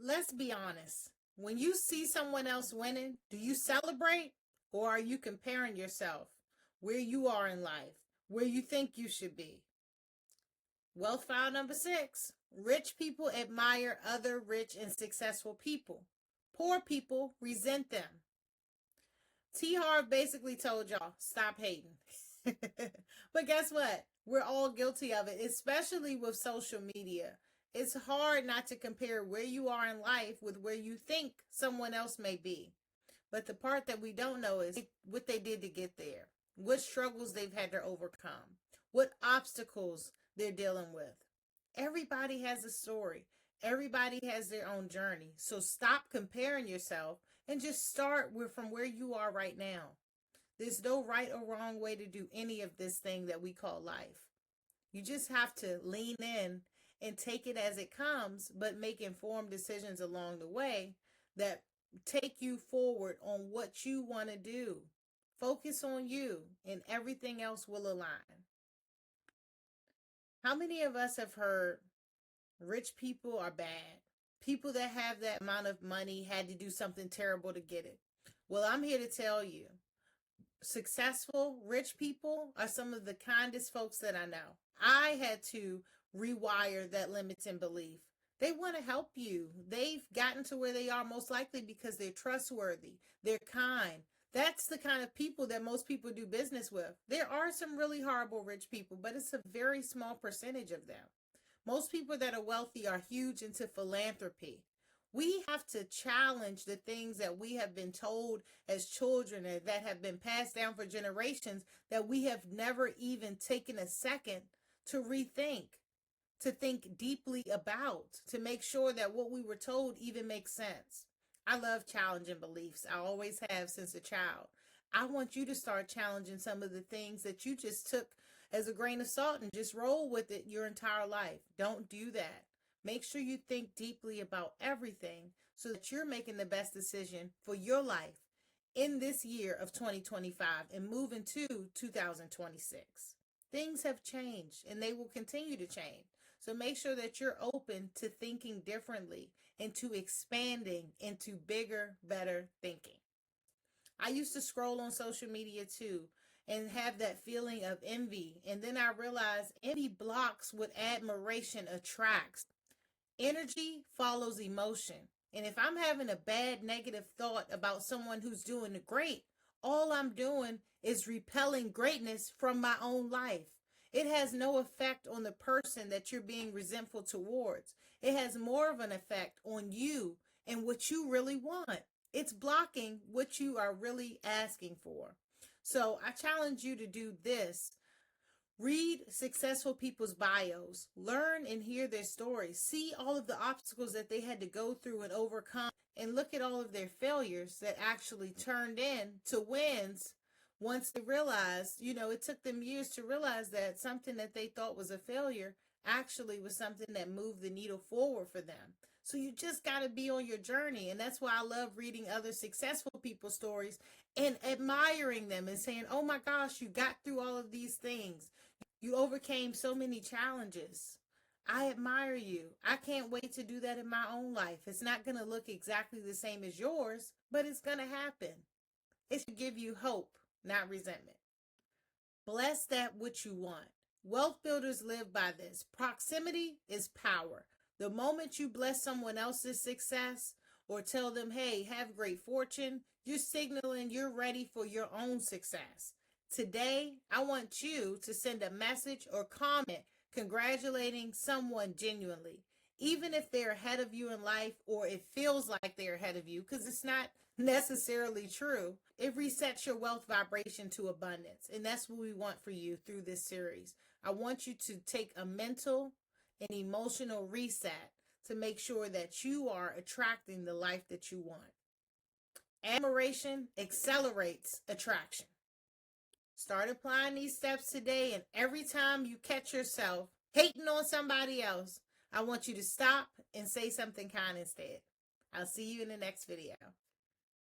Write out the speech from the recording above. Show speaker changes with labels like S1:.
S1: Let's be honest. When you see someone else winning, do you celebrate or are you comparing yourself where you are in life, where you think you should be? Wealth file number 6. Rich people admire other rich and successful people. Poor people resent them. T. Harv basically told y'all, stop hating. But guess what? We're all guilty of it, especially with social media. It's hard not to compare where you are in life with where you think someone else may be. But the part that we don't know is what they did to get there, what struggles they've had to overcome, what obstacles they're dealing with. Everybody has a story. Everybody has their own journey. So stop comparing yourself and just start from where you are right now. There's no right or wrong way to do any of this thing that we call life. You just have to lean in and take it as it comes, but make informed decisions along the way that take you forward on what you want to do. Focus on you, and everything else will align. How many of us have heard rich people are bad? People that have that amount of money had to do something terrible to get it. Well, I'm here to tell you, successful, rich people are some of the kindest folks that I know. I had to rewire that limiting belief. They want to help you. They've gotten to where they are most likely because they're trustworthy. They're kind. That's the kind of people that most people do business with. There are some really horrible rich people, but it's a very small percentage of them. Most people that are wealthy are huge into philanthropy. We have to challenge the things that we have been told as children and that have been passed down for generations that we have never even taken a second to rethink, to think deeply about, to make sure that what we were told even makes sense. I love challenging beliefs. I always have since a child. I want you to start challenging some of the things that you just took as a grain of salt and just roll with it your entire life. Don't do that. Make sure you think deeply about everything so that you're making the best decision for your life in this year of 2025 and moving to 2026. Things have changed and they will continue to change. So make sure that you're open to thinking differently and to expanding into bigger, better thinking. I used to scroll on social media too and have that feeling of envy. And then I realized envy blocks what admiration attracts. Energy follows emotion. And if I'm having a bad negative thought about someone who's doing great, all I'm doing is repelling greatness from my own life. It has no effect on the person that you're being resentful towards. It has more of an effect on you and what you really want. It's blocking what you are really asking for. So I challenge you to do this. Read successful people's bios, learn and hear their stories, see all of the obstacles that they had to go through and overcome, and look at all of their failures that actually turned into wins once they realized, it took them years to realize that something that they thought was a failure actually was something that moved the needle forward for them. So you just got to be on your journey. And that's why I love reading other successful people's stories and admiring them and saying, oh my gosh, you got through all of these things. You overcame so many challenges. I admire you. I can't wait to do that in my own life. It's not going to look exactly the same as yours, but it's going to happen. It should give you hope, not resentment. Bless that which you want. Wealth builders live by this. Proximity is power. The moment you bless someone else's success or tell them, hey, have great fortune, you're signaling you're ready for your own success. Today, I want you to send a message or comment congratulating someone genuinely, even if they're ahead of you in life or it feels like they're ahead of you, because it's not necessarily true. It resets your wealth vibration to abundance, and that's what we want for you through this series. I want you to take a mental and emotional reset to make sure that you are attracting the life that you want. Admiration accelerates attraction. Start applying these steps today, and every time you catch yourself hating on somebody else, I want you to stop and say something kind instead. I'll see you in the next video.